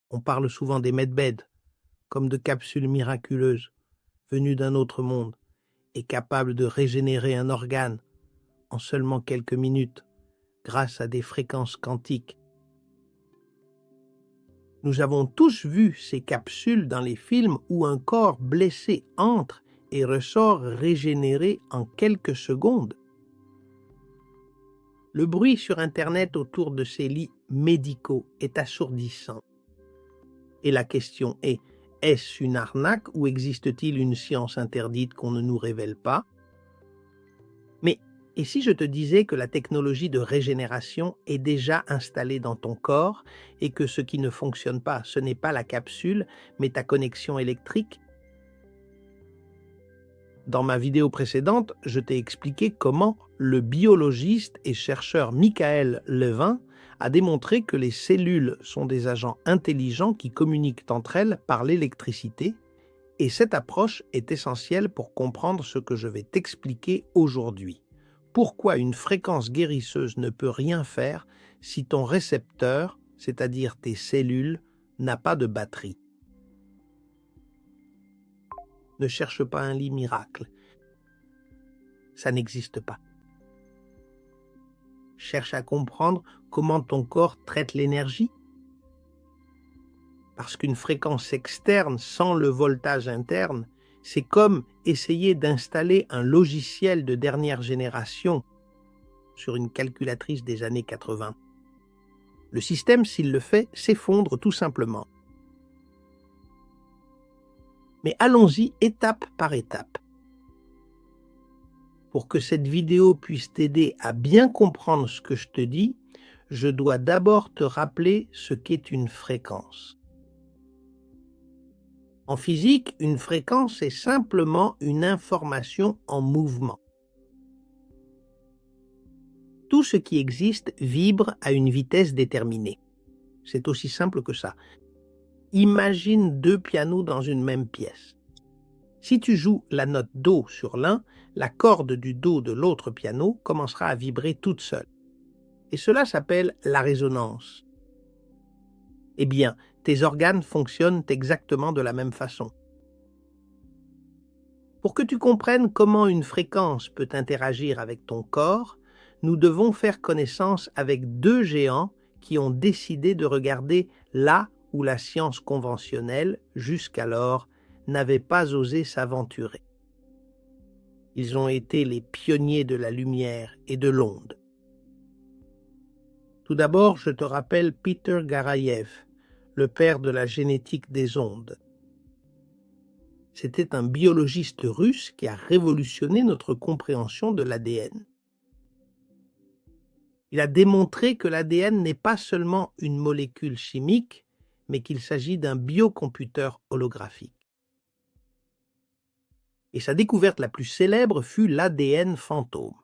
On parle souvent des medbeds, comme de capsules miraculeuses, venues d'un autre monde, et capables de régénérer un organe en seulement quelques minutes, grâce à des fréquences quantiques. Nous avons tous vu ces capsules dans les films où un corps blessé entre et ressort régénéré en quelques secondes. Le bruit sur Internet autour de ces lits médicaux est assourdissant. Et la question est, est-ce une arnaque ou existe-t-il une science interdite qu'on ne nous révèle pas? Mais et si je te disais que la technologie de régénération est déjà installée dans ton corps et que ce qui ne fonctionne pas, ce n'est pas la capsule, mais ta connexion électrique? Dans ma vidéo précédente, je t'ai expliqué comment le biologiste et chercheur Michael Levin a démontré que les cellules sont des agents intelligents qui communiquent entre elles par l'électricité, et cette approche est essentielle pour comprendre ce que je vais t'expliquer aujourd'hui. Pourquoi une fréquence guérisseuse ne peut rien faire si ton récepteur, c'est-à-dire tes cellules, n'a pas de batterie. Ne cherche pas un lit miracle. Ça n'existe pas. Cherche à comprendre comment ton corps traite l'énergie. Parce qu'une fréquence externe sans le voltage interne, c'est comme essayer d'installer un logiciel de dernière génération sur une calculatrice des années 80. Le système, s'il le fait, s'effondre tout simplement. Mais allons-y étape par étape. Pour que cette vidéo puisse t'aider à bien comprendre ce que je te dis, je dois d'abord te rappeler ce qu'est une fréquence. En physique, une fréquence est simplement une information en mouvement. Tout ce qui existe vibre à une vitesse déterminée. C'est aussi simple que ça. Imagine deux pianos dans une même pièce. Si tu joues la note Do sur l'un, la corde du Do de l'autre piano commencera à vibrer toute seule. Et cela s'appelle la résonance. Eh bien, tes organes fonctionnent exactement de la même façon. Pour que tu comprennes comment une fréquence peut interagir avec ton corps, nous devons faire connaissance avec deux géants qui ont décidé de regarder là où la science conventionnelle, jusqu'alors, n'avait pas osé s'aventurer. Ils ont été les pionniers de la lumière et de l'onde. Tout d'abord, je te rappelle Peter Garayev, le père de la génétique des ondes. C'était un biologiste russe qui a révolutionné notre compréhension de l'ADN. Il a démontré que l'ADN n'est pas seulement une molécule chimique, mais qu'il s'agit d'un biocomputer holographique. Et sa découverte la plus célèbre fut l'ADN fantôme.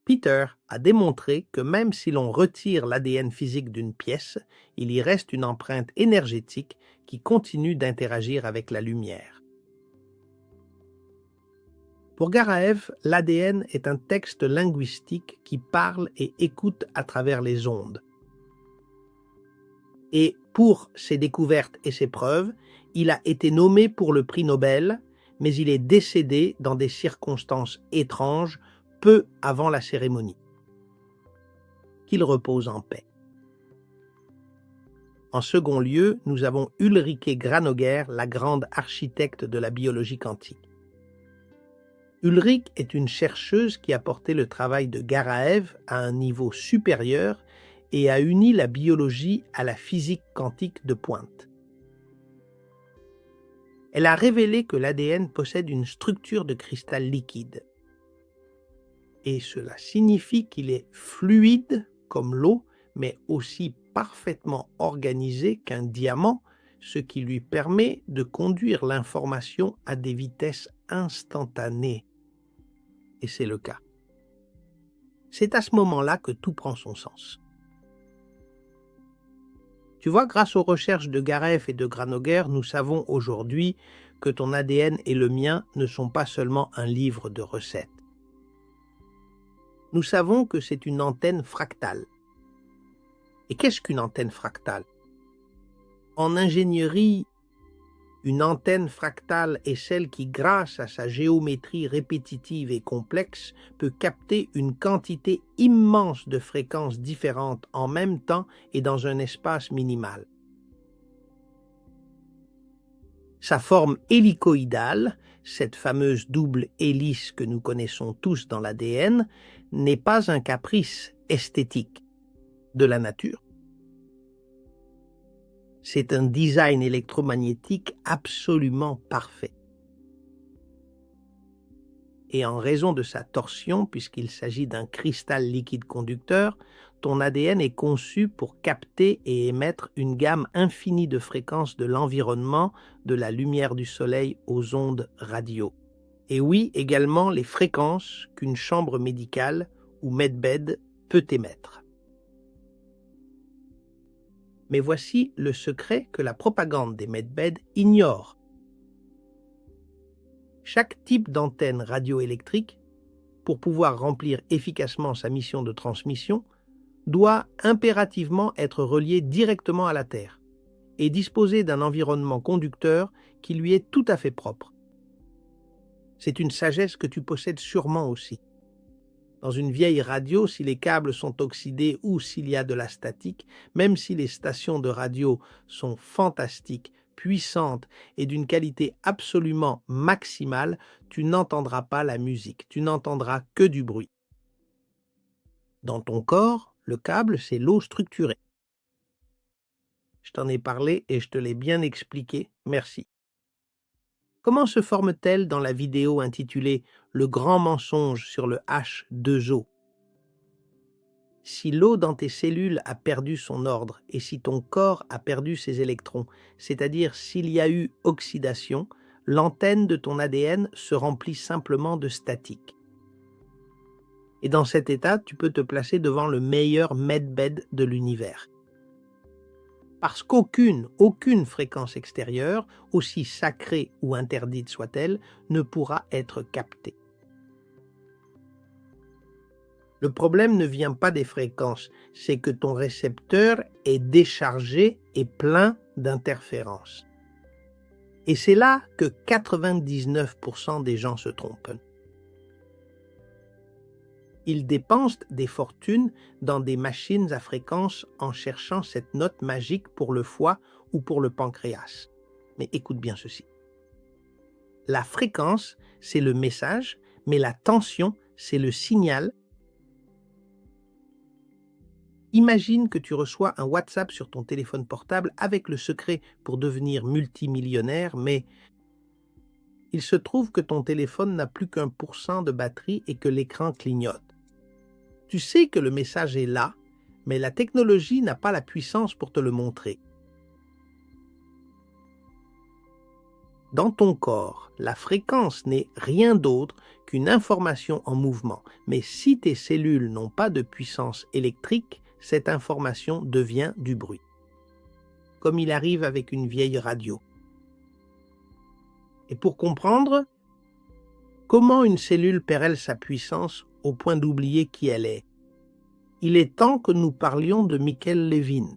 Peter a démontré que même si l'on retire l'ADN physique d'une pièce, il y reste une empreinte énergétique qui continue d'interagir avec la lumière. Pour Garayev, l'ADN est un texte linguistique qui parle et écoute à travers les ondes. Et pour ses découvertes et ses preuves, il a été nommé pour le prix Nobel, mais il est décédé dans des circonstances étranges peu avant la cérémonie. Qu'il repose en paix. En second lieu, nous avons Ulrike Granoger, la grande architecte de la biologie quantique. Ulrike est une chercheuse qui a porté le travail de Garayev à un niveau supérieur et a uni la biologie à la physique quantique de pointe. Elle a révélé que l'ADN possède une structure de cristal liquide. Et cela signifie qu'il est fluide comme l'eau, mais aussi parfaitement organisé qu'un diamant, ce qui lui permet de conduire l'information à des vitesses instantanées. Et c'est le cas. C'est à ce moment-là que tout prend son sens. Tu vois, grâce aux recherches de Garayev et de Granoger, nous savons aujourd'hui que ton ADN et le mien ne sont pas seulement un livre de recettes. Nous savons que c'est une antenne fractale. Et qu'est-ce qu'une antenne fractale? En ingénierie, une antenne fractale est celle qui, grâce à sa géométrie répétitive et complexe, peut capter une quantité immense de fréquences différentes en même temps et dans un espace minimal. Sa forme hélicoïdale, cette fameuse double hélice que nous connaissons tous dans l'ADN, n'est pas un caprice esthétique de la nature. C'est un design électromagnétique absolument parfait. Et en raison de sa torsion, puisqu'il s'agit d'un cristal liquide conducteur, ton ADN est conçu pour capter et émettre une gamme infinie de fréquences de l'environnement, de la lumière du soleil aux ondes radio. Et oui, également les fréquences qu'une chambre médicale ou medbed peut émettre. Mais voici le secret que la propagande des medbeds ignore. Chaque type d'antenne radioélectrique, pour pouvoir remplir efficacement sa mission de transmission, doit impérativement être relié directement à la Terre et disposer d'un environnement conducteur qui lui est tout à fait propre. C'est une sagesse que tu possèdes sûrement aussi. Dans une vieille radio, si les câbles sont oxydés ou s'il y a de la statique, même si les stations de radio sont fantastiques, puissantes et d'une qualité absolument maximale, tu n'entendras pas la musique, tu n'entendras que du bruit. Dans ton corps, le câble, c'est l'eau structurée. Je t'en ai parlé et je te l'ai bien expliqué, merci. Comment se forme-t-elle dans la vidéo intitulée « Le grand mensonge sur le H2O » ? Si l'eau dans tes cellules a perdu son ordre et si ton corps a perdu ses électrons, c'est-à-dire s'il y a eu oxydation, l'antenne de ton ADN se remplit simplement de statique. Et dans cet état, tu peux te placer devant le meilleur medbed de l'univers. Parce qu'aucune fréquence extérieure, aussi sacrée ou interdite soit-elle, ne pourra être captée. Le problème ne vient pas des fréquences, c'est que ton récepteur est déchargé et plein d'interférences. Et c'est là que 99% des gens se trompent. Ils dépensent des fortunes dans des machines à fréquence en cherchant cette note magique pour le foie ou pour le pancréas. Mais écoute bien ceci. La fréquence, c'est le message, mais la tension, c'est le signal. Imagine que tu reçois un WhatsApp sur ton téléphone portable avec le secret pour devenir multimillionnaire, mais il se trouve que ton téléphone n'a plus qu'1% de batterie et que l'écran clignote. Tu sais que le message est là, mais la technologie n'a pas la puissance pour te le montrer. Dans ton corps, la fréquence n'est rien d'autre qu'une information en mouvement, mais si tes cellules n'ont pas de puissance électrique, cette information devient du bruit. Comme il arrive avec une vieille radio. Et pour comprendre, comment une cellule perd-elle sa puissance au point d'oublier qui elle est? Il est temps que nous parlions de Michael Levin.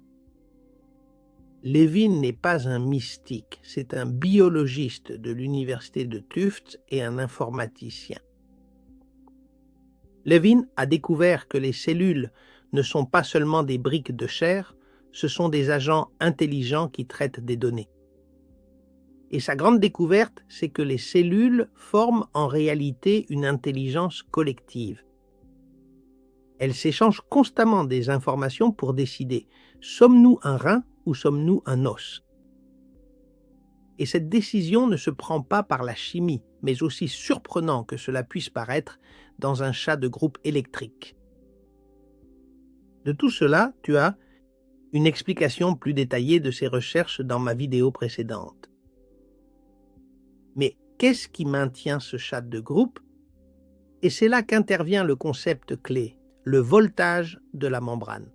Levin n'est pas un mystique, c'est un biologiste de l'université de Tufts et un informaticien. Levin a découvert que les cellules ne sont pas seulement des briques de chair, ce sont des agents intelligents qui traitent des données. Et sa grande découverte, c'est que les cellules forment en réalité une intelligence collective. Elles s'échangent constamment des informations pour décider « sommes-nous un rein ou sommes-nous un os ?» Et cette décision ne se prend pas par la chimie, mais aussi surprenant que cela puisse paraître dans un chat de groupe électrique. De tout cela, tu as une explication plus détaillée de ces recherches dans ma vidéo précédente. Mais qu'est-ce qui maintient ce chat de groupe? Et c'est là qu'intervient le concept clé, le voltage de la membrane.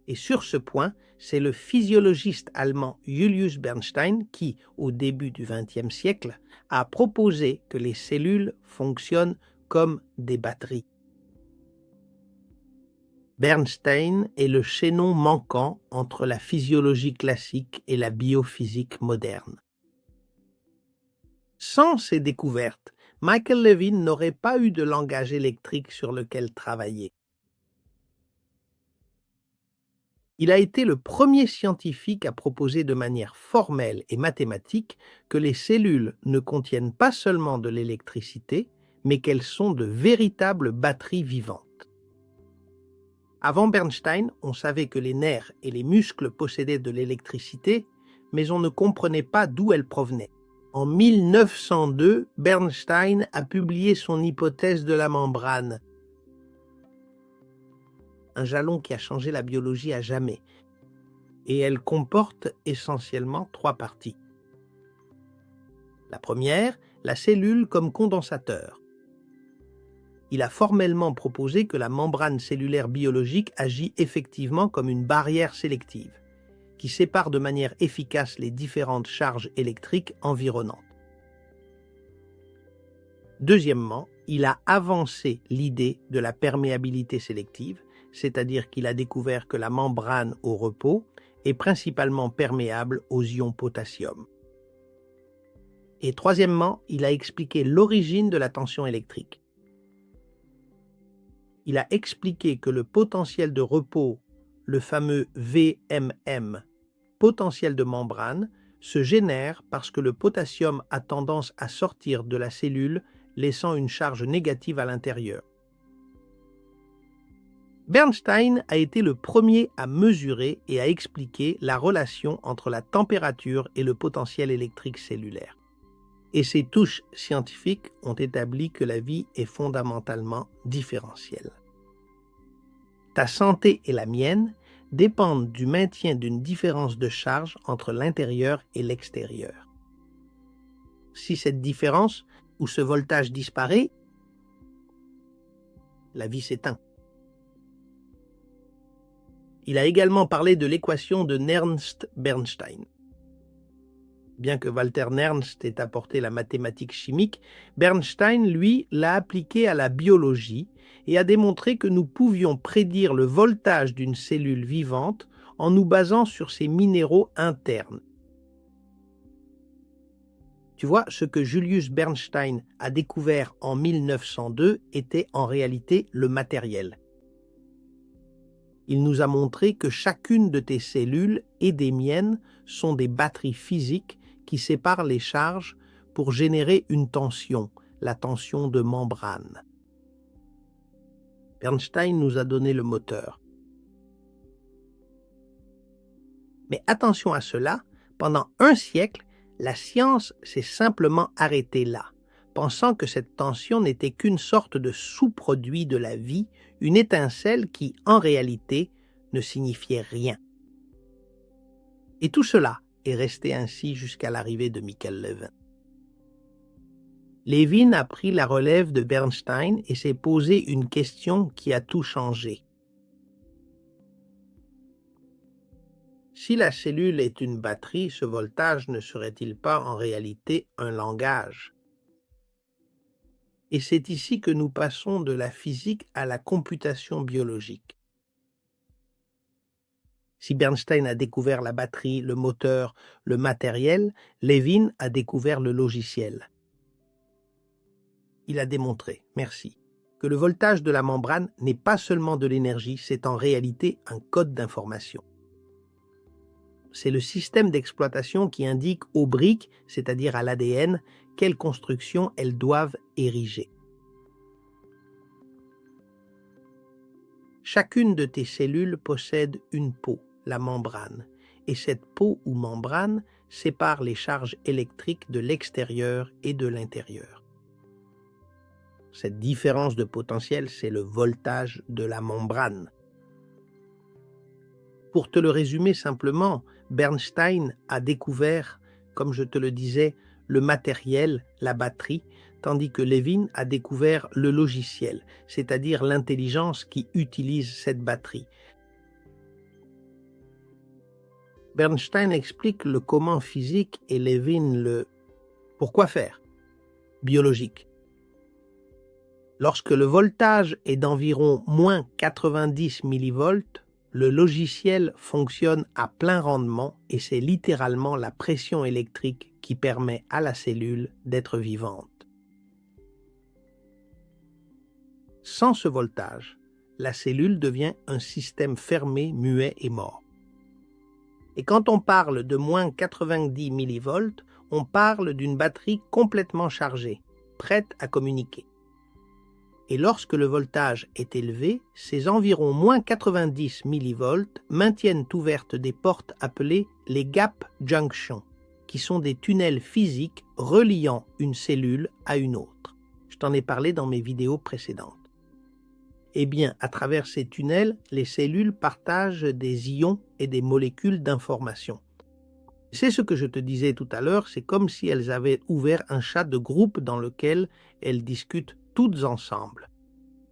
Et sur ce point, c'est le physiologiste allemand Julius Bernstein qui, au début du XXe siècle, a proposé que les cellules fonctionnent comme des batteries. Bernstein est le chaînon manquant entre la physiologie classique et la biophysique moderne. Sans ces découvertes, Michael Levin n'aurait pas eu de langage électrique sur lequel travailler. Il a été le premier scientifique à proposer de manière formelle et mathématique que les cellules ne contiennent pas seulement de l'électricité, mais qu'elles sont de véritables batteries vivantes. Avant Bernstein, on savait que les nerfs et les muscles possédaient de l'électricité, mais on ne comprenait pas d'où elle provenait. En 1902, Bernstein a publié son hypothèse de la membrane, un jalon qui a changé la biologie à jamais, et elle comporte essentiellement 3 parties. La première, la cellule comme condensateur. Il a formellement proposé que la membrane cellulaire biologique agit effectivement comme une barrière sélective, qui sépare de manière efficace les différentes charges électriques environnantes. Deuxièmement, il a avancé l'idée de la perméabilité sélective, c'est-à-dire qu'il a découvert que la membrane au repos est principalement perméable aux ions potassium. Et troisièmement, il a expliqué l'origine de la tension électrique. Il a expliqué que le potentiel de repos, le fameux VMM, potentiel de membrane, se génère parce que le potassium a tendance à sortir de la cellule, laissant une charge négative à l'intérieur. Bernstein a été le premier à mesurer et à expliquer la relation entre la température et le potentiel électrique cellulaire. Et ses touches scientifiques ont établi que la vie est fondamentalement différentielle. Ta santé et la mienne dépendent du maintien d'une différence de charge entre l'intérieur et l'extérieur. Si cette différence ou ce voltage disparaît, la vie s'éteint. Il a également parlé de l'équation de Nernst-Bernstein. Bien que Walther Nernst ait apporté la mathématique chimique, Bernstein, lui, l'a appliquée à la biologie et a démontré que nous pouvions prédire le voltage d'une cellule vivante en nous basant sur ses minéraux internes. Tu vois, ce que Julius Bernstein a découvert en 1902 était en réalité le matériel. Il nous a montré que chacune de tes cellules et des miennes sont des batteries physiques qui séparent les charges pour générer une tension, la tension de membrane. Bernstein nous a donné le moteur. Mais attention à cela, pendant un siècle, la science s'est simplement arrêtée là, pensant que cette tension n'était qu'une sorte de sous-produit de la vie, une étincelle qui, en réalité, ne signifiait rien. Et tout cela est resté ainsi jusqu'à l'arrivée de Michael Levin. Levin a pris la relève de Bernstein et s'est posé une question qui a tout changé. Si la cellule est une batterie, ce voltage ne serait-il pas en réalité un langage? Et c'est ici que nous passons de la physique à la computation biologique. Si Bernstein a découvert la batterie, le moteur, le matériel, Levin a découvert le logiciel. Il a démontré, merci, que le voltage de la membrane n'est pas seulement de l'énergie, c'est en réalité un code d'information. C'est le système d'exploitation qui indique aux briques, c'est-à-dire à l'ADN, quelle construction elles doivent ériger. Chacune de tes cellules possède une peau, la membrane, et cette peau ou membrane sépare les charges électriques de l'extérieur et de l'intérieur. Cette différence de potentiel, c'est le voltage de la membrane. Pour te le résumer simplement, Bernstein a découvert, comme je te le disais, le matériel, la batterie, tandis que Levin a découvert le logiciel, c'est-à-dire l'intelligence qui utilise cette batterie. Bernstein explique le comment physique et Levin le pourquoi faire biologique. Lorsque le voltage est d'environ moins 90 millivolts, le logiciel fonctionne à plein rendement et c'est littéralement la pression électrique qui permet à la cellule d'être vivante. Sans ce voltage, la cellule devient un système fermé, muet et mort. Et quand on parle de moins 90 millivolts, on parle d'une batterie complètement chargée, prête à communiquer. Et lorsque le voltage est élevé, ces environ moins 90 millivolts maintiennent ouvertes des portes appelées les gap junctions, qui sont des tunnels physiques reliant une cellule à une autre. Je t'en ai parlé dans mes vidéos précédentes. Eh bien, à travers ces tunnels, les cellules partagent des ions et des molécules d'information. C'est ce que je te disais tout à l'heure, c'est comme si elles avaient ouvert un chat de groupe dans lequel elles discutent toutes ensemble.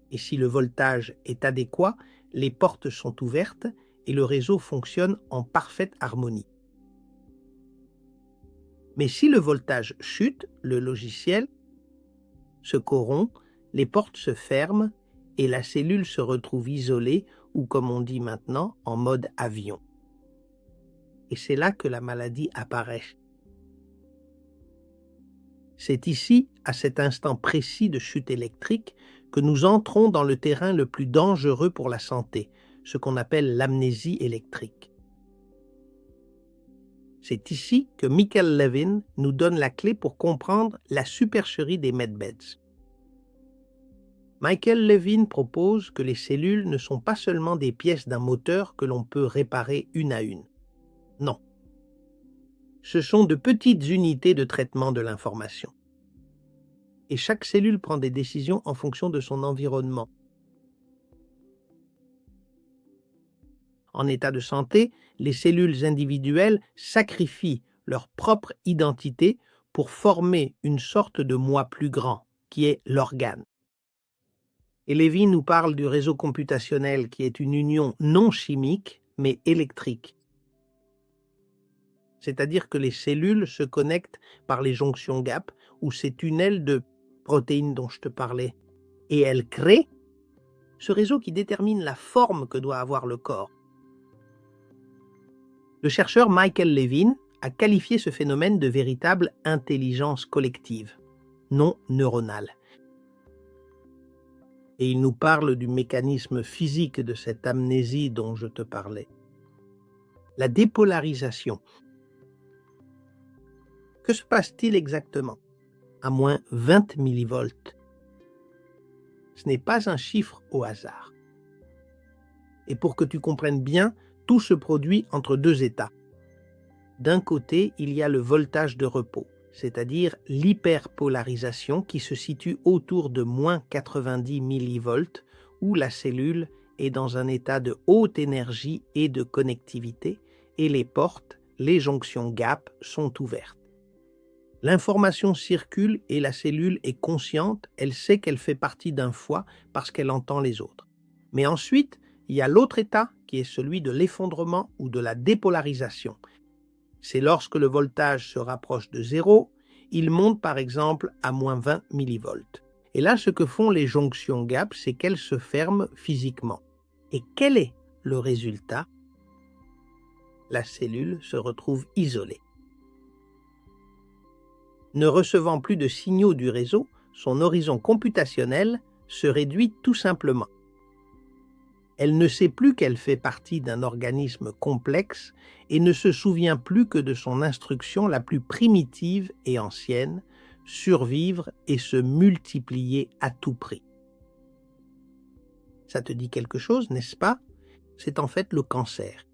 Et si le voltage est adéquat, les portes sont ouvertes et le réseau fonctionne en parfaite harmonie. Mais si le voltage chute, le logiciel se corrompt, les portes se ferment et la cellule se retrouve isolée ou, comme on dit maintenant, en mode avion. Et c'est là que la maladie apparaît. C'est ici, à cet instant précis de chute électrique, que nous entrons dans le terrain le plus dangereux pour la santé, ce qu'on appelle l'amnésie électrique. C'est ici que Michael Levin nous donne la clé pour comprendre la supercherie des medbeds. Michael Levin propose que les cellules ne sont pas seulement des pièces d'un moteur que l'on peut réparer une à une. Non. Ce sont de petites unités de traitement de l'information. Et chaque cellule prend des décisions en fonction de son environnement. En état de santé, les cellules individuelles sacrifient leur propre identité pour former une sorte de moi plus grand, qui est l'organe. Et Levin nous parle du réseau computationnel qui est une union non chimique, mais électrique. C'est-à-dire que les cellules se connectent par les jonctions gap ou ces tunnels de protéines dont je te parlais. Et elles créent ce réseau qui détermine la forme que doit avoir le corps. Le chercheur Michael Levin a qualifié ce phénomène de véritable intelligence collective, non neuronale. Et il nous parle du mécanisme physique de cette amnésie dont je te parlais. La dépolarisation. Que se passe-t-il exactement à moins 20 millivolts? Ce n'est pas un chiffre au hasard. Et pour que tu comprennes bien, tout se produit entre deux états. D'un côté, il y a le voltage de repos, c'est-à-dire l'hyperpolarisation qui se situe autour de moins 90 millivolts, où la cellule est dans un état de haute énergie et de connectivité, et les portes, les jonctions gap, sont ouvertes. L'information circule et la cellule est consciente, elle sait qu'elle fait partie d'un foie parce qu'elle entend les autres. Mais ensuite, il y a l'autre état qui est celui de l'effondrement ou de la dépolarisation. C'est lorsque le voltage se rapproche de zéro, il monte par exemple à moins 20 millivolts. Et là, ce que font les jonctions gap, c'est qu'elles se ferment physiquement. Et quel est le résultat? La cellule se retrouve isolée. Ne recevant plus de signaux du réseau, son horizon computationnel se réduit tout simplement. Elle ne sait plus qu'elle fait partie d'un organisme complexe et ne se souvient plus que de son instruction la plus primitive et ancienne, survivre et se multiplier à tout prix. Ça te dit quelque chose, n'est-ce pas? C'est en fait le cancer.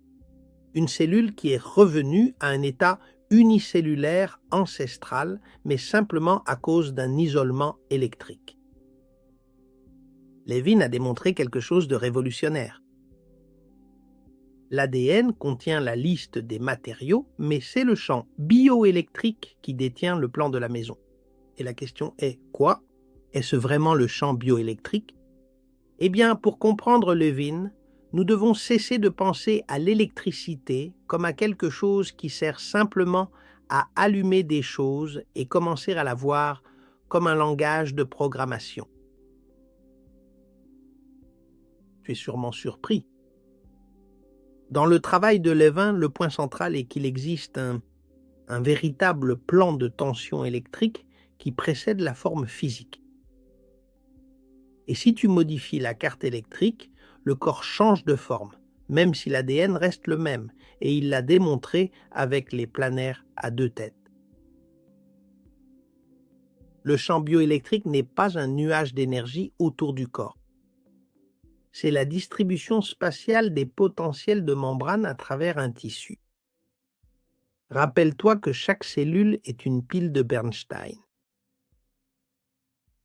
Une cellule qui est revenue à un état unicellulaire ancestral, mais simplement à cause d'un isolement électrique. Levin a démontré quelque chose de révolutionnaire. L'ADN contient la liste des matériaux, mais c'est le champ bioélectrique qui détient le plan de la maison. Et la question est, quoi? Est-ce vraiment le champ bioélectrique? Eh bien, pour comprendre Levin, nous devons cesser de penser à l'électricité comme à quelque chose qui sert simplement à allumer des choses et commencer à la voir comme un langage de programmation. Tu es sûrement surpris. Dans le travail de Levin, le point central est qu'il existe un véritable plan de tension électrique qui précède la forme physique. Et si tu modifies la carte électrique, le corps change de forme, même si l'ADN reste le même, et il l'a démontré avec les planaires à 2 têtes. Le champ bioélectrique n'est pas un nuage d'énergie autour du corps. C'est la distribution spatiale des potentiels de membrane à travers un tissu. Rappelle-toi que chaque cellule est une pile de Bernstein.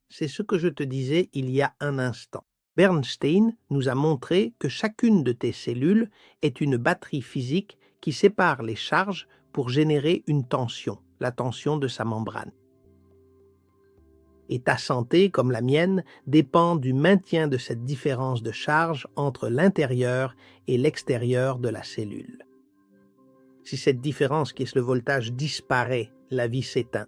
C'est ce que je te disais il y a un instant. Bernstein nous a montré que chacune de tes cellules est une batterie physique qui sépare les charges pour générer une tension, la tension de sa membrane. Et ta santé, comme la mienne, dépend du maintien de cette différence de charge entre l'intérieur et l'extérieur de la cellule. Si cette différence, qui est le voltage, disparaît, la vie s'éteint.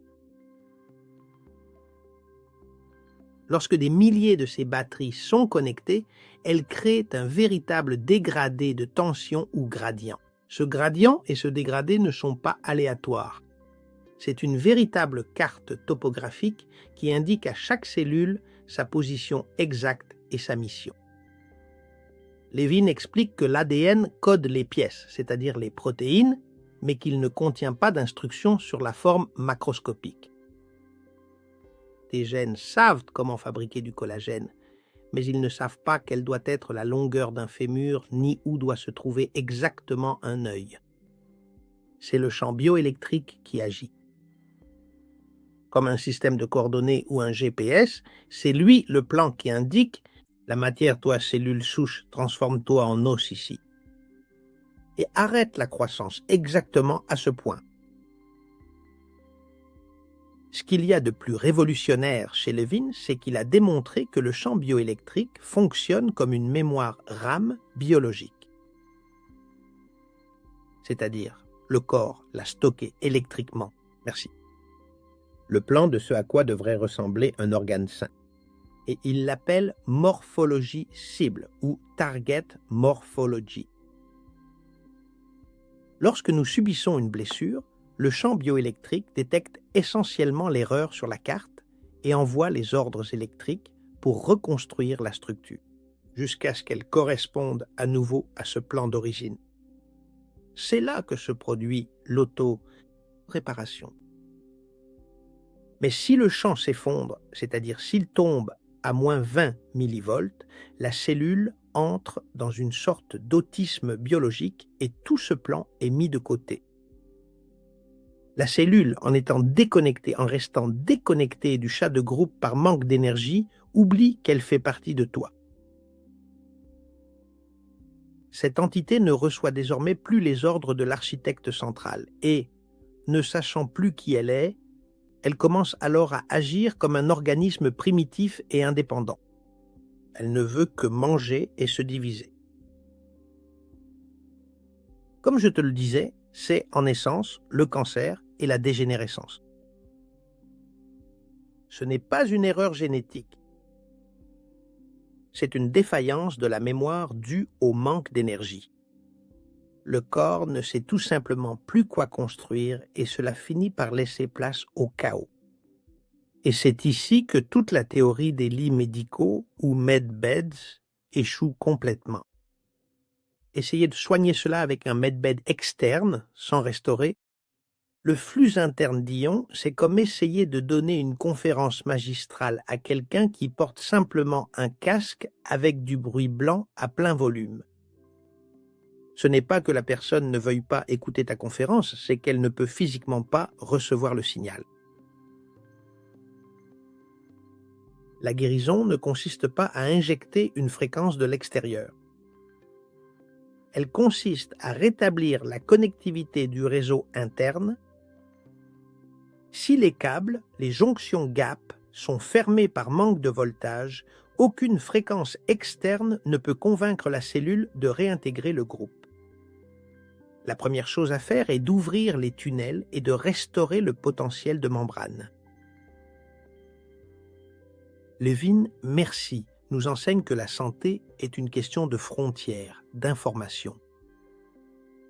Lorsque des milliers de ces batteries sont connectées, elles créent un véritable dégradé de tension ou gradient. Ce gradient et ce dégradé ne sont pas aléatoires. C'est une véritable carte topographique qui indique à chaque cellule sa position exacte et sa mission. Levin explique que l'ADN code les pièces, c'est-à-dire les protéines, mais qu'il ne contient pas d'instructions sur la forme macroscopique. Tes gènes savent comment fabriquer du collagène, mais ils ne savent pas quelle doit être la longueur d'un fémur ni où doit se trouver exactement un œil. C'est le champ bioélectrique qui agit. Comme un système de coordonnées ou un GPS, c'est lui le plan qui indique « la matière, toi, cellule souche, transforme-toi en os ici ». Et arrête la croissance exactement à ce point. Ce qu'il y a de plus révolutionnaire chez Levin, c'est qu'il a démontré que le champ bioélectrique fonctionne comme une mémoire RAM biologique. C'est-à-dire, le corps l'a stocké électriquement. Merci. Le plan de ce à quoi devrait ressembler un organe sain. Et il l'appelle morphologie cible ou target morphology. Lorsque nous subissons une blessure, le champ bioélectrique détecte essentiellement l'erreur sur la carte et envoie les ordres électriques pour reconstruire la structure, jusqu'à ce qu'elle corresponde à nouveau à ce plan d'origine. C'est là que se produit l'auto-réparation. Mais si le champ s'effondre, c'est-à-dire s'il tombe à moins 20 millivolts, la cellule entre dans une sorte d'autisme biologique et tout ce plan est mis de côté. La cellule, en étant déconnectée, en restant déconnectée du chat de groupe par manque d'énergie, oublie qu'elle fait partie de toi. Cette entité ne reçoit désormais plus les ordres de l'architecte central et, ne sachant plus qui elle est, elle commence alors à agir comme un organisme primitif et indépendant. Elle ne veut que manger et se diviser. Comme je te le disais, c'est en essence le cancer et la dégénérescence. Ce n'est pas une erreur génétique. C'est une défaillance de la mémoire due au manque d'énergie. Le corps ne sait tout simplement plus quoi construire et cela finit par laisser place au chaos. Et c'est ici que toute la théorie des lits médicaux ou medbeds échoue complètement. Essayer de soigner cela avec un medbed externe, sans restaurer, le flux interne d'ions, c'est comme essayer de donner une conférence magistrale à quelqu'un qui porte simplement un casque avec du bruit blanc à plein volume. Ce n'est pas que la personne ne veuille pas écouter ta conférence, c'est qu'elle ne peut physiquement pas recevoir le signal. La guérison ne consiste pas à injecter une fréquence de l'extérieur. Elle consiste à rétablir la connectivité du réseau interne. Si les câbles, les jonctions gap, sont fermés par manque de voltage, aucune fréquence externe ne peut convaincre la cellule de réintégrer le groupe. La première chose à faire est d'ouvrir les tunnels et de restaurer le potentiel de membrane. Levin, merci. nous enseigne que la santé est une question de frontières, d'information.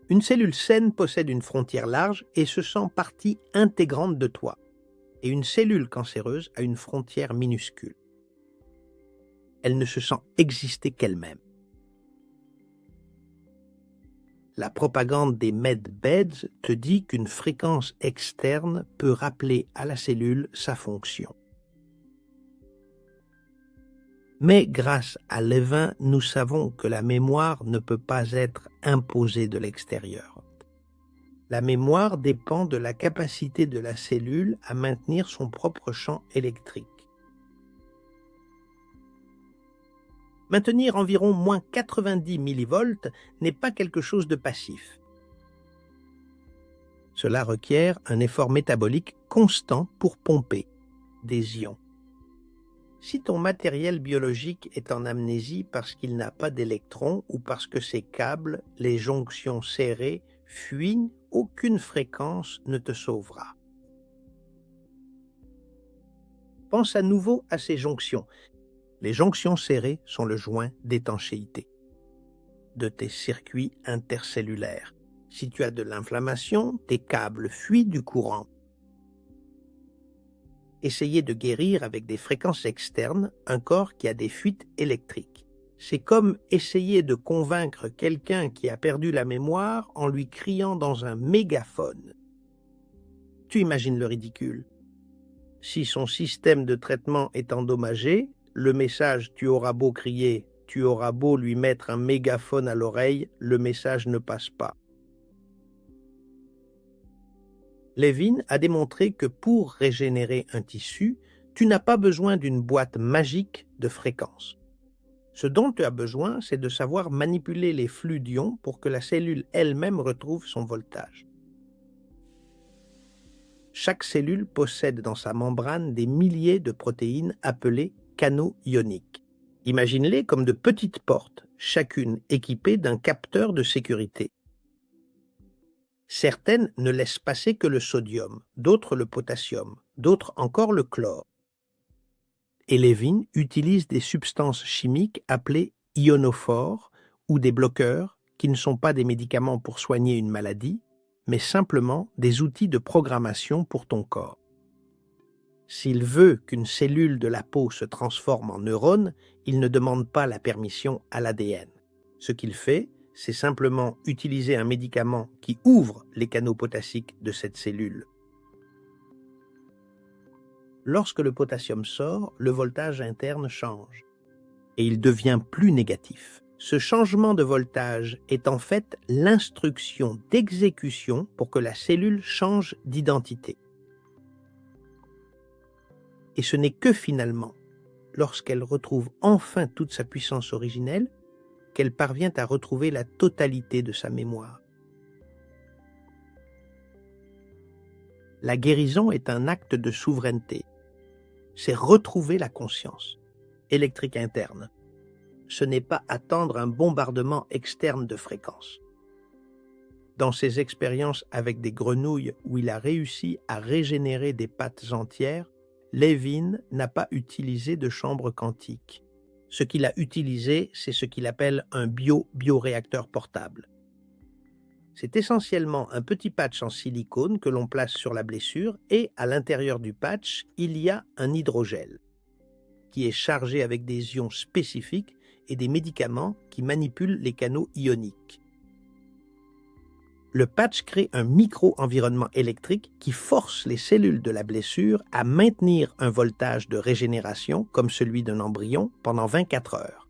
Une cellule saine possède une frontière large et se sent partie intégrante de toi. Et une cellule cancéreuse a une frontière minuscule. Elle ne se sent exister qu'elle-même. La propagande des medbeds te dit qu'une fréquence externe peut rappeler à la cellule sa fonction. Mais grâce à Levin, nous savons que la mémoire ne peut pas être imposée de l'extérieur. La mémoire dépend de la capacité de la cellule à maintenir son propre champ électrique. Maintenir environ moins 90 millivolts n'est pas quelque chose de passif. Cela requiert un effort métabolique constant pour pomper des ions. Si ton matériel biologique est en amnésie parce qu'il n'a pas d'électrons ou parce que ses câbles, les jonctions serrées, fuient, aucune fréquence ne te sauvera. Pense à nouveau à ces jonctions. Les jonctions serrées sont le joint d'étanchéité de tes circuits intercellulaires. Si tu as de l'inflammation, tes câbles fuient du courant. Essayez de guérir avec des fréquences externes un corps qui a des fuites électriques. C'est comme essayer de convaincre quelqu'un qui a perdu la mémoire en lui criant dans un mégaphone. Tu imagines le ridicule. Si son système de traitement est endommagé, le message « tu auras beau crier », tu auras beau lui mettre un mégaphone à l'oreille, le message ne passe pas. Levin a démontré que pour régénérer un tissu, tu n'as pas besoin d'une boîte magique de fréquences. Ce dont tu as besoin, c'est de savoir manipuler les flux d'ions pour que la cellule elle-même retrouve son voltage. Chaque cellule possède dans sa membrane des milliers de protéines appelées canaux ioniques. Imagine-les comme de petites portes, chacune équipée d'un capteur de sécurité. Certaines ne laissent passer que le sodium, d'autres le potassium, d'autres encore le chlore. Et Levin utilise des substances chimiques appelées ionophores ou des bloqueurs qui ne sont pas des médicaments pour soigner une maladie, mais simplement des outils de programmation pour ton corps. S'il veut qu'une cellule de la peau se transforme en neurone, il ne demande pas la permission à l'ADN. Ce qu'il fait, c'est simplement utiliser un médicament qui ouvre les canaux potassiques de cette cellule. Lorsque le potassium sort, le voltage interne change et il devient plus négatif. Ce changement de voltage est en fait l'instruction d'exécution pour que la cellule change d'identité. Et ce n'est que finalement, lorsqu'elle retrouve enfin toute sa puissance originelle, qu'elle parvient à retrouver la totalité de sa mémoire. La guérison est un acte de souveraineté. C'est retrouver la conscience électrique interne. Ce n'est pas attendre un bombardement externe de fréquences. Dans ses expériences avec des grenouilles où il a réussi à régénérer des pattes entières, Levin n'a pas utilisé de chambre quantique. Ce qu'il a utilisé, c'est ce qu'il appelle un bioréacteur portable. C'est essentiellement un petit patch en silicone que l'on place sur la blessure et à l'intérieur du patch, il y a un hydrogel qui est chargé avec des ions spécifiques et des médicaments qui manipulent les canaux ioniques. Le patch crée un micro-environnement électrique qui force les cellules de la blessure à maintenir un voltage de régénération comme celui d'un embryon pendant 24 heures.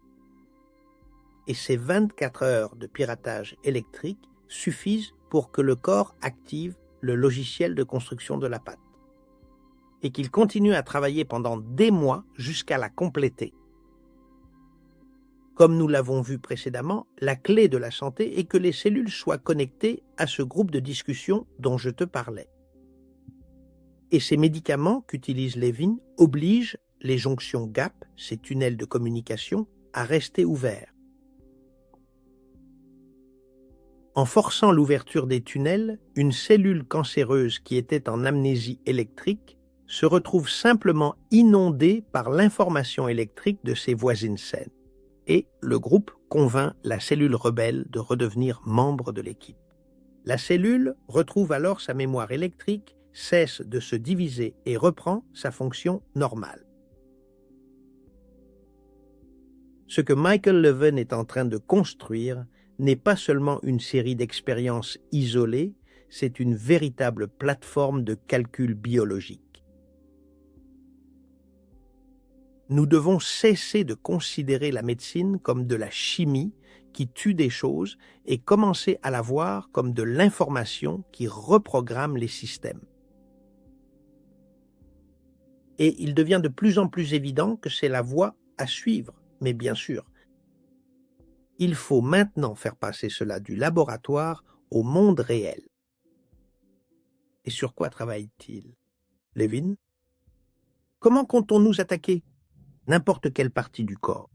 Et ces 24 heures de piratage électrique suffisent pour que le corps active le logiciel de construction de la patte et qu'il continue à travailler pendant des mois jusqu'à la compléter. Comme nous l'avons vu précédemment, la clé de la santé est que les cellules soient connectées à ce groupe de discussion dont je te parlais. Et ces médicaments qu'utilise Levin obligent les jonctions GAP, ces tunnels de communication, à rester ouverts. En forçant l'ouverture des tunnels, une cellule cancéreuse qui était en amnésie électrique se retrouve simplement inondé par l'information électrique de ses voisines saines. Et le groupe convainc la cellule rebelle de redevenir membre de l'équipe. La cellule retrouve alors sa mémoire électrique, cesse de se diviser et reprend sa fonction normale. Ce que Michael Levin est en train de construire n'est pas seulement une série d'expériences isolées, c'est une véritable plateforme de calcul biologique. Nous devons cesser de considérer la médecine comme de la chimie qui tue des choses et commencer à la voir comme de l'information qui reprogramme les systèmes. Et il devient de plus en plus évident que c'est la voie à suivre. Mais bien sûr, il faut maintenant faire passer cela du laboratoire au monde réel. Et sur quoi travaille-t-il, Levin? Comment comptons nous attaquer n'importe quelle partie du corps?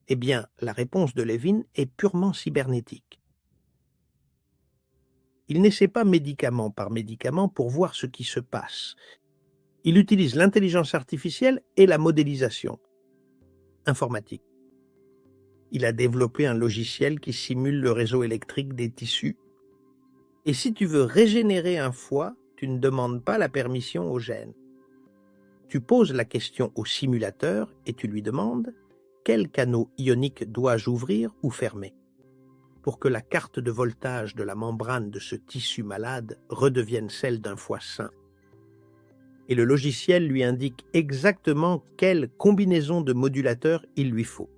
Eh bien, la réponse de Levin est purement cybernétique. Il n'essaie pas médicament par médicament pour voir ce qui se passe. Il utilise l'intelligence artificielle et la modélisation informatique. Il a développé un logiciel qui simule le réseau électrique des tissus. Et si tu veux régénérer un foie, tu ne demandes pas la permission au gène. Tu poses la question au simulateur et tu lui demandes quel canaux ioniques dois-je ouvrir ou fermer pour que la carte de voltage de la membrane de ce tissu malade redevienne celle d'un foie sain. Et le logiciel lui indique exactement quelle combinaison de modulateurs il lui faut.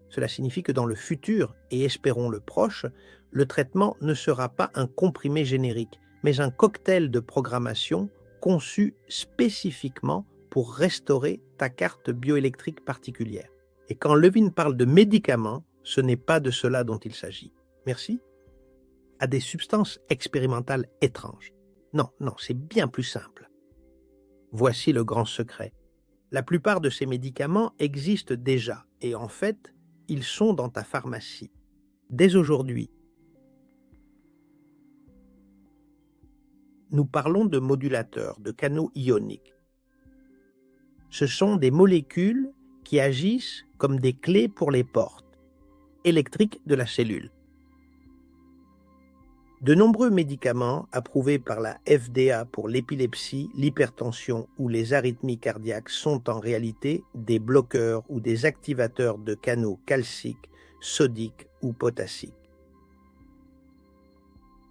Cela signifie que dans le futur, et espérons le proche, le traitement ne sera pas un comprimé générique, mais un cocktail de programmation conçu spécifiquement pour restaurer ta carte bioélectrique particulière. Et quand Levin parle de médicaments, ce n'est pas de cela dont il s'agit. Merci. À des substances expérimentales étranges. Non, c'est bien plus simple. Voici le grand secret. La plupart de ces médicaments existent déjà, et en fait, ils sont dans ta pharmacie. Dès aujourd'hui, nous parlons de modulateurs, de canaux ioniques. Ce sont des molécules qui agissent comme des clés pour les portes électriques de la cellule. De nombreux médicaments approuvés par la FDA pour l'épilepsie, l'hypertension ou les arythmies cardiaques sont en réalité des bloqueurs ou des activateurs de canaux calciques, sodiques ou potassiques.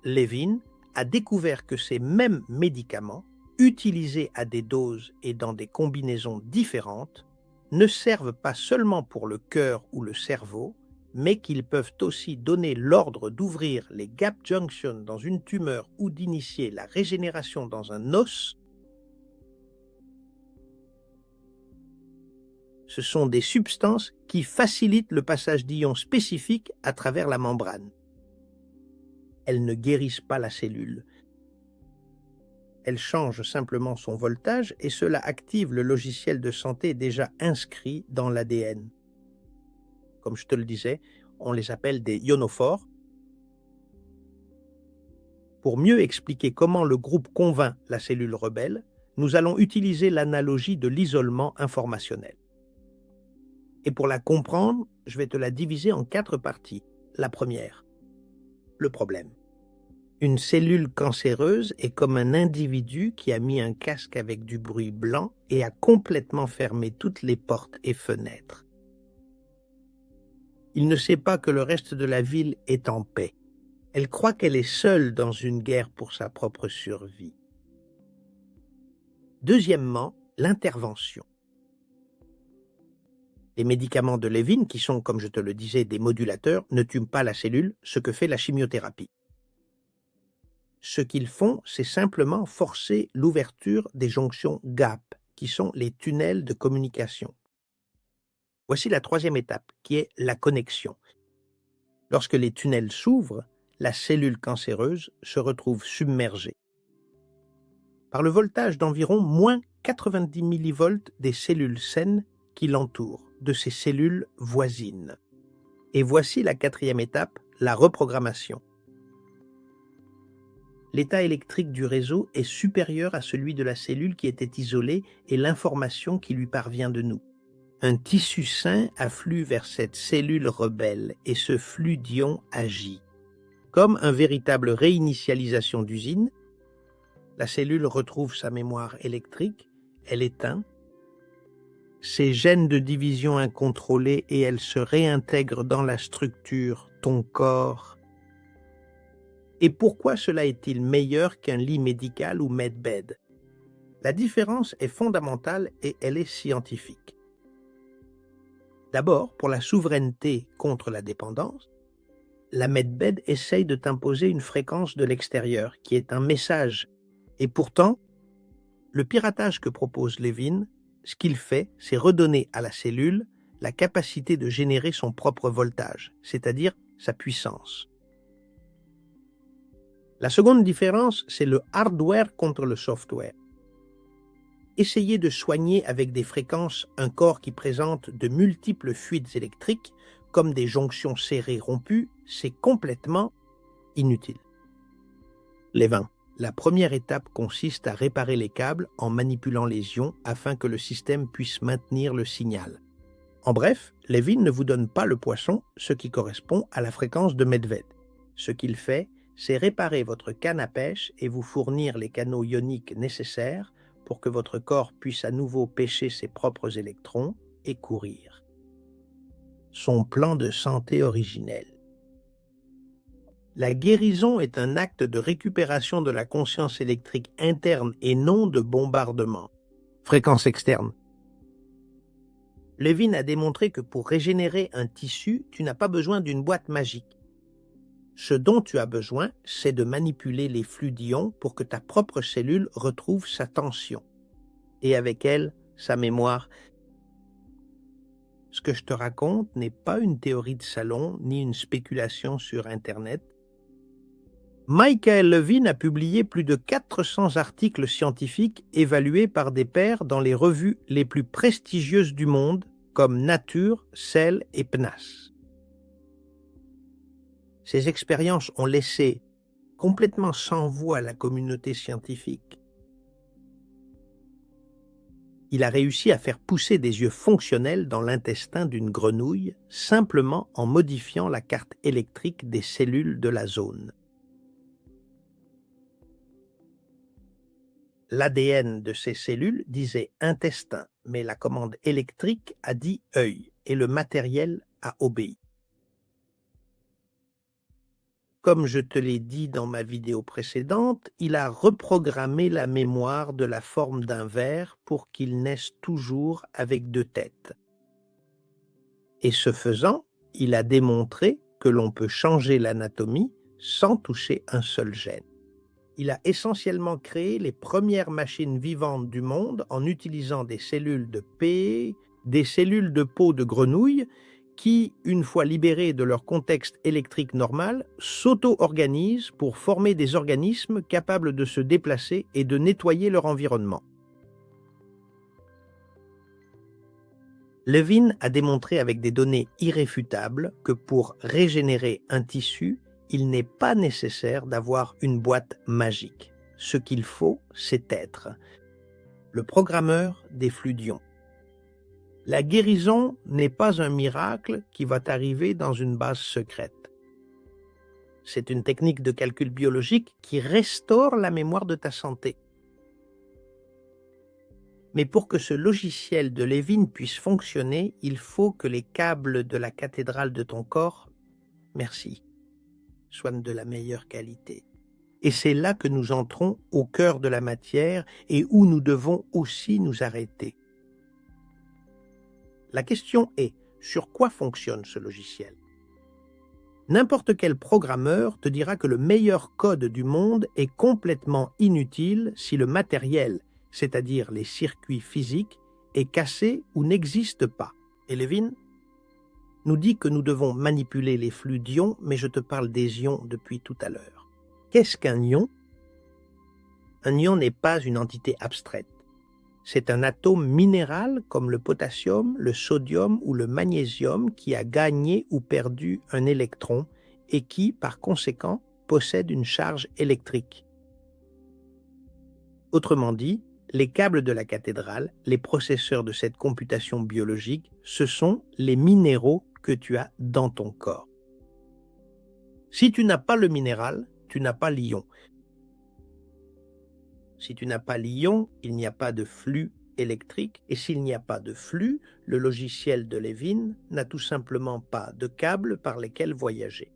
Levin a découvert que ces mêmes médicaments, utilisés à des doses et dans des combinaisons différentes, ne servent pas seulement pour le cœur ou le cerveau, mais qu'ils peuvent aussi donner l'ordre d'ouvrir les gap junctions dans une tumeur ou d'initier la régénération dans un os. Ce sont des substances qui facilitent le passage d'ions spécifiques à travers la membrane. Elles ne guérissent pas la cellule. Elles changent simplement son voltage et cela active le logiciel de santé déjà inscrit dans l'ADN. Comme je te le disais, on les appelle des ionophores. Pour mieux expliquer comment le groupe convainc la cellule rebelle, nous allons utiliser l'analogie de l'isolement informationnel. Et pour la comprendre, je vais te la diviser en 4 parties. La première, le problème. Une cellule cancéreuse est comme un individu qui a mis un casque avec du bruit blanc et a complètement fermé toutes les portes et fenêtres. Il ne sait pas que le reste de la ville est en paix. Elle croit qu'elle est seule dans une guerre pour sa propre survie. Deuxièmement, l'intervention. Les médicaments de Levin, qui sont, comme je te le disais, des modulateurs, ne tuent pas la cellule, ce que fait la chimiothérapie. Ce qu'ils font, c'est simplement forcer l'ouverture des jonctions GAP, qui sont les tunnels de communication. Voici la troisième étape, qui est la connexion. Lorsque les tunnels s'ouvrent, la cellule cancéreuse se retrouve submergée par le voltage d'environ moins 90 millivolts des cellules saines qui l'entourent, de ces cellules voisines. Et voici la quatrième étape, la reprogrammation. l'état électrique du réseau est supérieur à celui de la cellule qui était isolée et l'information qui lui parvient de nous. Un tissu sain afflue vers cette cellule rebelle et ce flux d'ions agit. Comme une véritable réinitialisation d'usine, la cellule retrouve sa mémoire électrique, elle éteint, ses gènes de division incontrôlés et elle se réintègre dans la structure, ton corps. Et pourquoi cela est-il meilleur qu'un lit médical ou medbed? La différence est fondamentale et elle est scientifique. D'abord, pour la souveraineté contre la dépendance, la medbed essaye de t'imposer une fréquence de l'extérieur qui est un message. Et pourtant, le piratage que propose Levin, ce qu'il fait, c'est redonner à la cellule la capacité de générer son propre voltage, c'est-à-dire sa puissance. La seconde différence, c'est le hardware contre le software. Essayer de soigner avec des fréquences un corps qui présente de multiples fuites électriques, comme des jonctions serrées rompues, c'est complètement inutile. Levin. La première étape consiste à réparer les câbles en manipulant les ions afin que le système puisse maintenir le signal. En bref, Levin ne vous donne pas le poisson, ce qui correspond à la fréquence de Medved. Ce qu'il fait, c'est réparer votre canne à pêche et vous fournir les canaux ioniques nécessaires pour que votre corps puisse à nouveau pêcher ses propres électrons et courir. Son plan de santé originel. La guérison est un acte de récupération de la conscience électrique interne et non de bombardement. Fréquence externe. Levin a démontré que pour régénérer un tissu, tu n'as pas besoin d'une boîte magique. Ce dont tu as besoin, c'est de manipuler les flux d'ions pour que ta propre cellule retrouve sa tension. Et avec elle, sa mémoire. Ce que je te raconte n'est pas une théorie de salon ni une spéculation sur Internet. Michael Levin a publié plus de 400 articles scientifiques évalués par des pairs dans les revues les plus prestigieuses du monde, comme Nature, Cell et PNAS. Ces expériences ont laissé complètement sans voix la communauté scientifique. Il a réussi à faire pousser des yeux fonctionnels dans l'intestin d'une grenouille simplement en modifiant la carte électrique des cellules de la zone. L'ADN de ces cellules disait intestin, mais la commande électrique a dit œil et le matériel a obéi. Comme je te l'ai dit dans ma vidéo précédente, il a reprogrammé la mémoire de la forme d'un verre pour qu'il naisse toujours avec deux têtes. Et ce faisant, il a démontré que l'on peut changer l'anatomie sans toucher un seul gène. Il a essentiellement créé les premières machines vivantes du monde en utilisant des cellules de P, des cellules de peau de grenouille qui, une fois libérées de leur contexte électrique normal, s'auto-organisent pour former des organismes capables de se déplacer et de nettoyer leur environnement. Levin a démontré avec des données irréfutables que pour régénérer un tissu, il n'est pas nécessaire d'avoir une boîte magique. Ce qu'il faut, c'est être le programmeur des flux d'ions. La guérison n'est pas un miracle qui va t'arriver dans une base secrète. C'est une technique de calcul biologique qui restaure la mémoire de ta santé. Mais pour que ce logiciel de Levin puisse fonctionner, il faut que les câbles de la cathédrale de ton corps, merci, soient de la meilleure qualité. Et c'est là que nous entrons au cœur de la matière et où nous devons aussi nous arrêter. La question est, sur quoi fonctionne ce logiciel? N'importe quel programmeur te dira que le meilleur code du monde est complètement inutile si le matériel, c'est-à-dire les circuits physiques, est cassé ou n'existe pas. Et Levin nous dit que nous devons manipuler les flux d'ions, mais je te parle des ions depuis tout à l'heure. Qu'est-ce qu'un ion? Un ion n'est pas une entité abstraite. C'est un atome minéral comme le potassium, le sodium ou le magnésium qui a gagné ou perdu un électron et qui, par conséquent, possède une charge électrique. Autrement dit, les câbles de la cathédrale, les processeurs de cette computation biologique, ce sont les minéraux que tu as dans ton corps. Si tu n'as pas le minéral, tu n'as pas l'ion. Si tu n'as pas l'ion, il n'y a pas de flux électrique, et s'il n'y a pas de flux, le logiciel de Levin n'a tout simplement pas de câbles par lesquels voyager.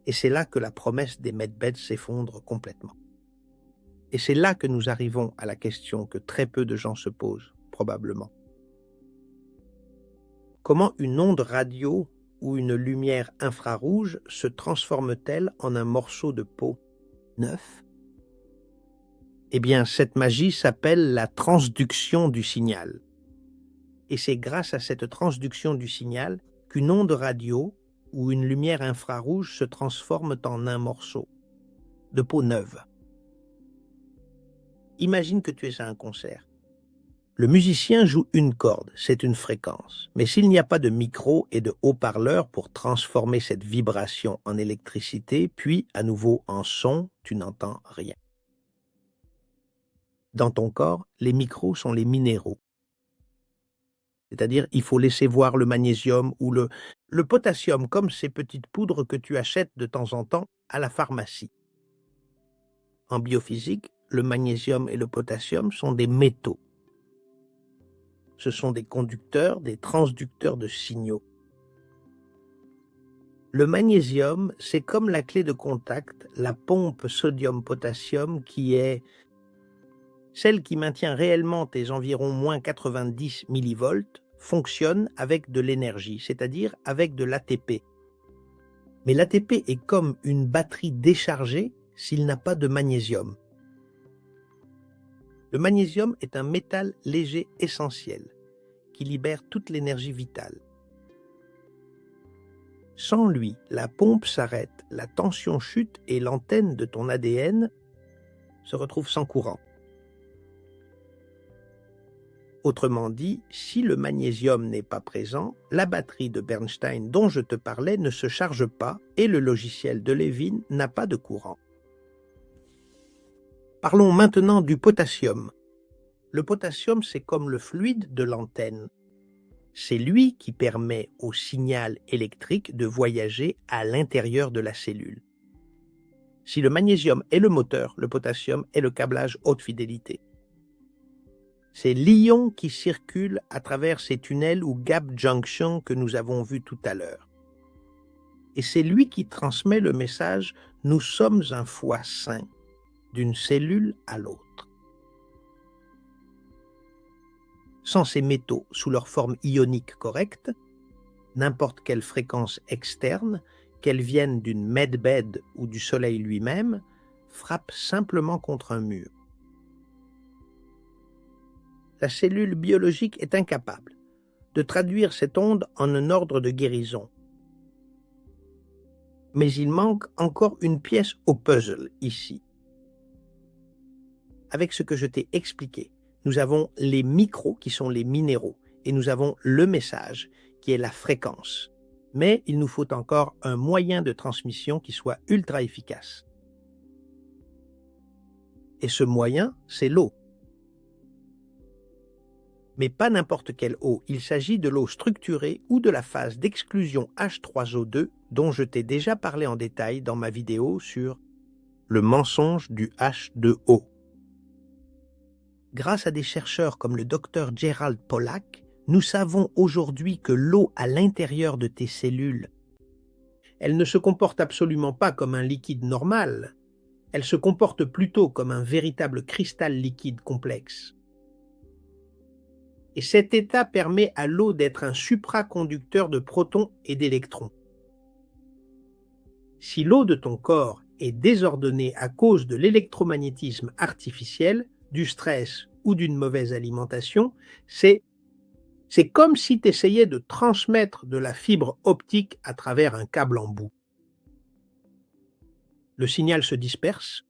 Et c'est là que la promesse des medbeds s'effondre complètement. Et c'est là que nous arrivons à la question que très peu de gens se posent, probablement. Comment une onde radio ou une lumière infrarouge se transforme-t-elle en un morceau de peau neuf? Eh bien, cette magie s'appelle la transduction du signal. Et c'est grâce à cette transduction du signal qu'une onde radio ou une lumière infrarouge se transforment en un morceau de peau neuve. Imagine que tu es à un concert. Le musicien joue une corde, c'est une fréquence. Mais s'il n'y a pas de micro et de haut-parleur pour transformer cette vibration en électricité, puis à nouveau en son, tu n'entends rien. Dans ton corps, les micros sont les minéraux. C'est-à-dire, il faut laisser voir le magnésium ou le potassium, comme ces petites poudres que tu achètes de temps en temps à la pharmacie. En biophysique, le magnésium et le potassium sont des métaux. Ce sont des conducteurs, des transducteurs de signaux. Le magnésium, c'est comme la clé de contact, la pompe sodium-potassium qui est celle qui maintient réellement tes environ moins 90 millivolts, fonctionne avec de l'énergie, c'est-à-dire avec de l'ATP. Mais l'ATP est comme une batterie déchargée s'il n'a pas de magnésium. Le magnésium est un métal léger essentiel qui libère toute l'énergie vitale. Sans lui, la pompe s'arrête, la tension chute et l'antenne de ton ADN se retrouve sans courant. Autrement dit, si le magnésium n'est pas présent, la batterie de Bernstein dont je te parlais ne se charge pas et le logiciel de Levin n'a pas de courant. Parlons maintenant du potassium. Le potassium, c'est comme le fluide de l'antenne. C'est lui qui permet au signal électrique de voyager à l'intérieur de la cellule. Si le magnésium est le moteur, le potassium est le câblage haute fidélité. C'est l'ion qui circule à travers ces tunnels ou gap junctions que nous avons vus tout à l'heure. Et c'est lui qui transmet le message « Nous sommes un foie sain » d'une cellule à l'autre. Sans ces métaux sous leur forme ionique correcte, n'importe quelle fréquence externe, qu'elle vienne d'une medbed ou du soleil lui-même, frappe simplement contre un mur. La cellule biologique est incapable de traduire cette onde en un ordre de guérison. Mais il manque encore une pièce au puzzle ici. Avec ce que je t'ai expliqué, nous avons les micros qui sont les minéraux et nous avons le message qui est la fréquence. Mais il nous faut encore un moyen de transmission qui soit ultra efficace. Et ce moyen, c'est l'eau. Mais pas n'importe quelle eau, il s'agit de l'eau structurée ou de la phase d'exclusion H3O2 dont je t'ai déjà parlé en détail dans ma vidéo sur le mensonge du H2O. Grâce à des chercheurs comme le Dr Gerald Pollack, nous savons aujourd'hui que l'eau à l'intérieur de tes cellules, elle ne se comporte absolument pas comme un liquide normal, elle se comporte plutôt comme un véritable cristal liquide complexe. Et cet état permet à l'eau d'être un supraconducteur de protons et d'électrons. Si l'eau de ton corps est désordonnée à cause de l'électromagnétisme artificiel, du stress ou d'une mauvaise alimentation, c'est comme si tu essayais de transmettre de la fibre optique à travers un câble en bout. Le signal se disperse.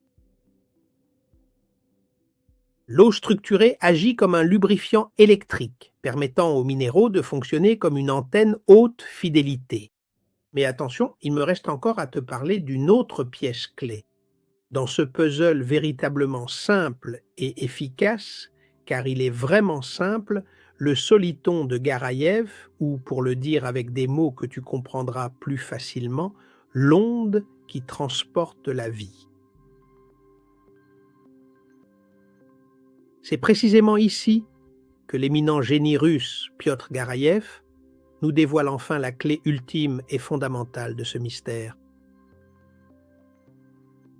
L'eau structurée agit comme un lubrifiant électrique, permettant aux minéraux de fonctionner comme une antenne haute fidélité. Mais attention, il me reste encore à te parler d'une autre pièce clé. Dans ce puzzle véritablement simple et efficace, car il est vraiment simple, le soliton de Garaïev, ou pour le dire avec des mots que tu comprendras plus facilement, l'onde qui transporte la vie. C'est précisément ici que l'éminent génie russe Piotr Garaïev nous dévoile enfin la clé ultime et fondamentale de ce mystère.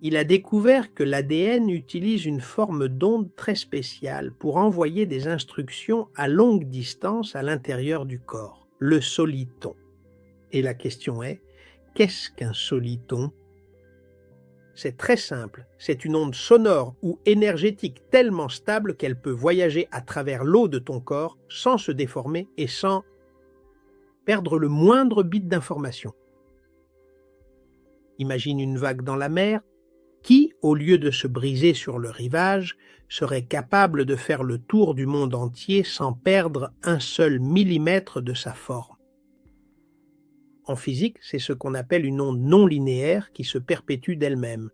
Il a découvert que l'ADN utilise une forme d'onde très spéciale pour envoyer des instructions à longue distance à l'intérieur du corps, le soliton. Et la question est, qu'est-ce qu'un soliton? C'est très simple, c'est une onde sonore ou énergétique tellement stable qu'elle peut voyager à travers l'eau de ton corps sans se déformer et sans perdre le moindre bit d'information. Imagine une vague dans la mer qui, au lieu de se briser sur le rivage, serait capable de faire le tour du monde entier sans perdre un seul millimètre de sa forme. En physique, c'est ce qu'on appelle une onde non linéaire qui se perpétue d'elle-même.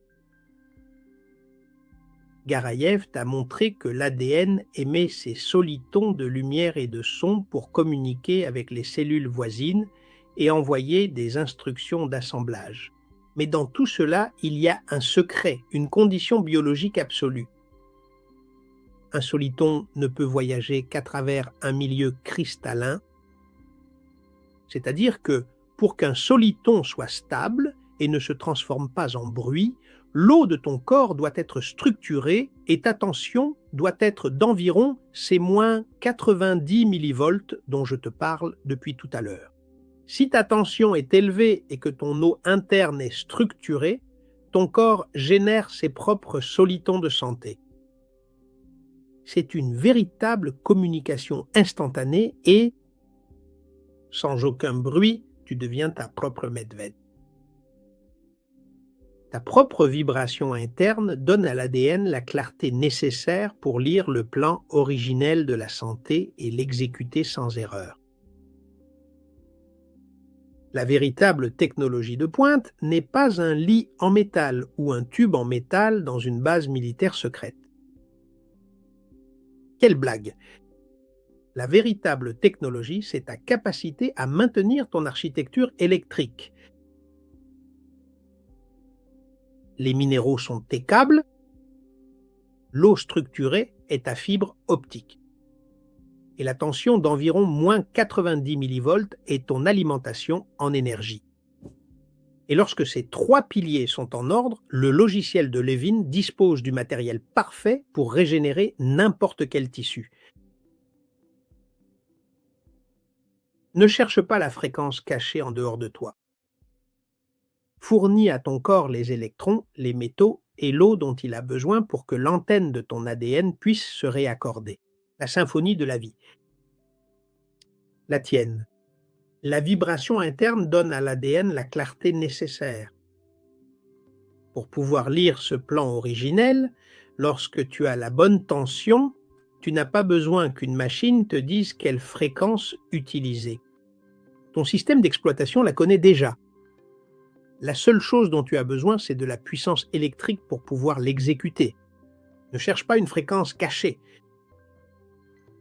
Garaïev t'a montré que l'ADN émet ses solitons de lumière et de son pour communiquer avec les cellules voisines et envoyer des instructions d'assemblage. Mais dans tout cela, il y a un secret, une condition biologique absolue. Un soliton ne peut voyager qu'à travers un milieu cristallin, c'est-à-dire que pour qu'un soliton soit stable et ne se transforme pas en bruit, l'eau de ton corps doit être structurée et ta tension doit être d'environ ces moins 90 millivolts dont je te parle depuis tout à l'heure. Si ta tension est élevée et que ton eau interne est structurée, ton corps génère ses propres solitons de santé. C'est une véritable communication instantanée et, sans aucun bruit, tu deviens ta propre Medved. Ta propre vibration interne donne à l'ADN la clarté nécessaire pour lire le plan originel de la santé et l'exécuter sans erreur. La véritable technologie de pointe n'est pas un lit en métal ou un tube en métal dans une base militaire secrète. Quelle blague! La véritable technologie, c'est ta capacité à maintenir ton architecture électrique. Les minéraux sont tes câbles, l'eau structurée est ta fibre optique. Et la tension d'environ moins 90 millivolts est ton alimentation en énergie. Et lorsque ces trois piliers sont en ordre, le logiciel de Levin dispose du matériel parfait pour régénérer n'importe quel tissu. Ne cherche pas la fréquence cachée en dehors de toi. Fournis à ton corps les électrons, les métaux et l'eau dont il a besoin pour que l'antenne de ton ADN puisse se réaccorder. La symphonie de la vie. La tienne. La vibration interne donne à l'ADN la clarté nécessaire. Pour pouvoir lire ce plan originel, lorsque tu as la bonne tension, tu n'as pas besoin qu'une machine te dise quelle fréquence utiliser. Ton système d'exploitation la connaît déjà. La seule chose dont tu as besoin, c'est de la puissance électrique pour pouvoir l'exécuter. Ne cherche pas une fréquence cachée.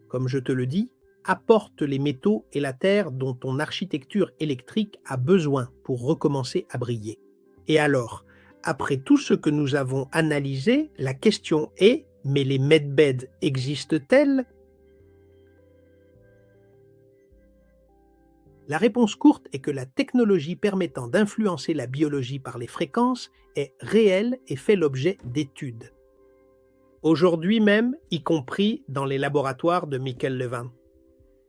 Comme je te le dis, apporte les métaux et la terre dont ton architecture électrique a besoin pour recommencer à briller. Et alors, après tout ce que nous avons analysé, la question est, mais les medbeds existent-elles? La réponse courte est que la technologie permettant d'influencer la biologie par les fréquences est réelle et fait l'objet d'études. Aujourd'hui même, y compris dans les laboratoires de Michael Levin.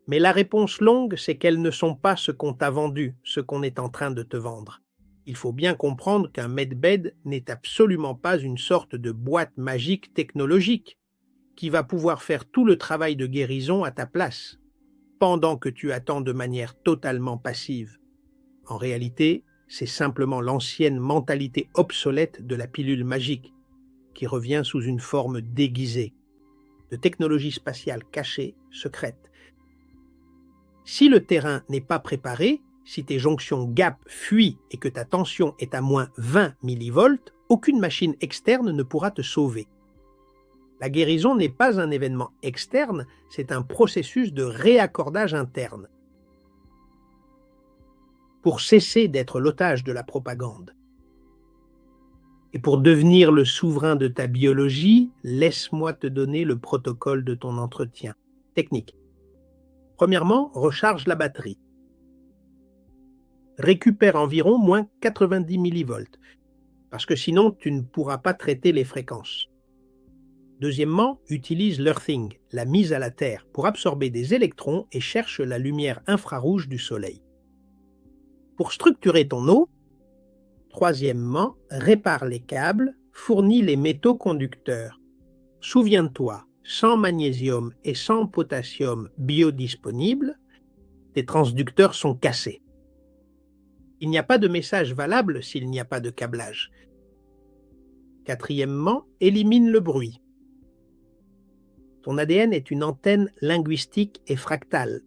Mais la réponse longue, c'est qu'elles ne sont pas ce qu'on t'a vendu, ce qu'on est en train de te vendre. Il faut bien comprendre qu'un medbed n'est absolument pas une sorte de boîte magique technologique qui va pouvoir faire tout le travail de guérison à ta place, pendant que tu attends de manière totalement passive. En réalité, c'est simplement l'ancienne mentalité obsolète de la pilule magique, qui revient sous une forme déguisée, de technologie spatiale cachée, secrète. Si le terrain n'est pas préparé, si tes jonctions gap fuient et que ta tension est à moins 20 millivolts, Aucune machine externe ne pourra te sauver. La guérison n'est pas un événement externe, c'est un processus de réaccordage interne. Pour cesser d'être l'otage de la propagande. Et pour devenir le souverain de ta biologie, laisse-moi te donner le protocole de ton entretien. Technique. Premièrement, recharge la batterie. Récupère environ moins 90 millivolts, parce que sinon tu ne pourras pas traiter les fréquences. Deuxièmement, utilise l'earthing, la mise à la terre, pour absorber des électrons et cherche la lumière infrarouge du soleil. Pour structurer ton eau, troisièmement, répare les câbles, fournis les métaux conducteurs. Souviens-toi, sans magnésium et sans potassium biodisponibles, tes transducteurs sont cassés. Il n'y a pas de message valable s'il n'y a pas de câblage. Quatrièmement, élimine le bruit. Ton ADN est une antenne linguistique et fractale.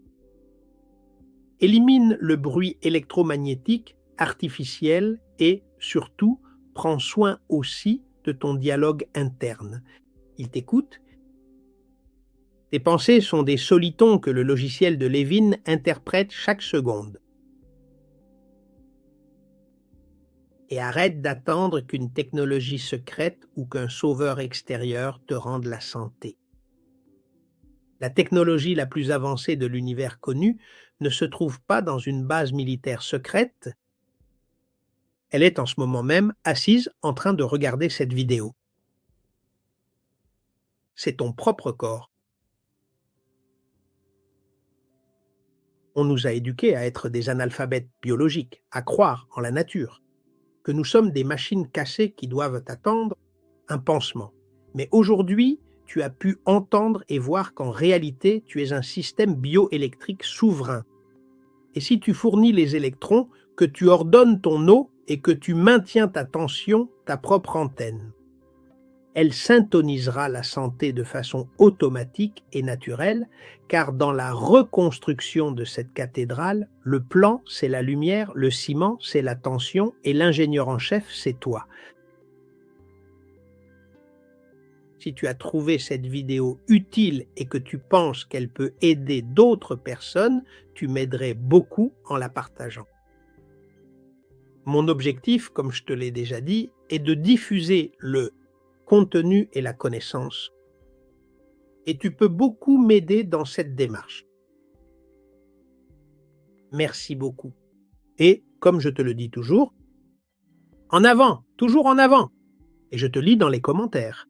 Élimine le bruit électromagnétique, artificiel et, surtout, prends soin aussi de ton dialogue interne. Il t'écoute. Tes pensées sont des solitons que le logiciel de Levin interprète chaque seconde. Et arrête d'attendre qu'une technologie secrète ou qu'un sauveur extérieur te rende la santé. La technologie la plus avancée de l'univers connu ne se trouve pas dans une base militaire secrète. Elle est en ce moment même assise en train de regarder cette vidéo. C'est ton propre corps. On nous a éduqués à être des analphabètes biologiques, à croire en la nature, que nous sommes des machines cassées qui doivent attendre un pansement. Mais aujourd'hui, tu as pu entendre et voir qu'en réalité, tu es un système bioélectrique souverain. Et si tu fournis les électrons, que tu ordonnes ton eau et que tu maintiens ta tension, ta propre antenne, elle syntonisera la santé de façon automatique et naturelle, car dans la reconstruction de cette cathédrale, le plan, c'est la lumière, le ciment, c'est la tension, et l'ingénieur en chef, c'est toi. Si tu as trouvé cette vidéo utile et que tu penses qu'elle peut aider d'autres personnes, tu m'aiderais beaucoup en la partageant. Mon objectif, comme je te l'ai déjà dit, est de diffuser le contenu et la connaissance. Et tu peux beaucoup m'aider dans cette démarche. Merci beaucoup. Et, comme je te le dis toujours, en avant, toujours en avant. Et je te lis dans les commentaires.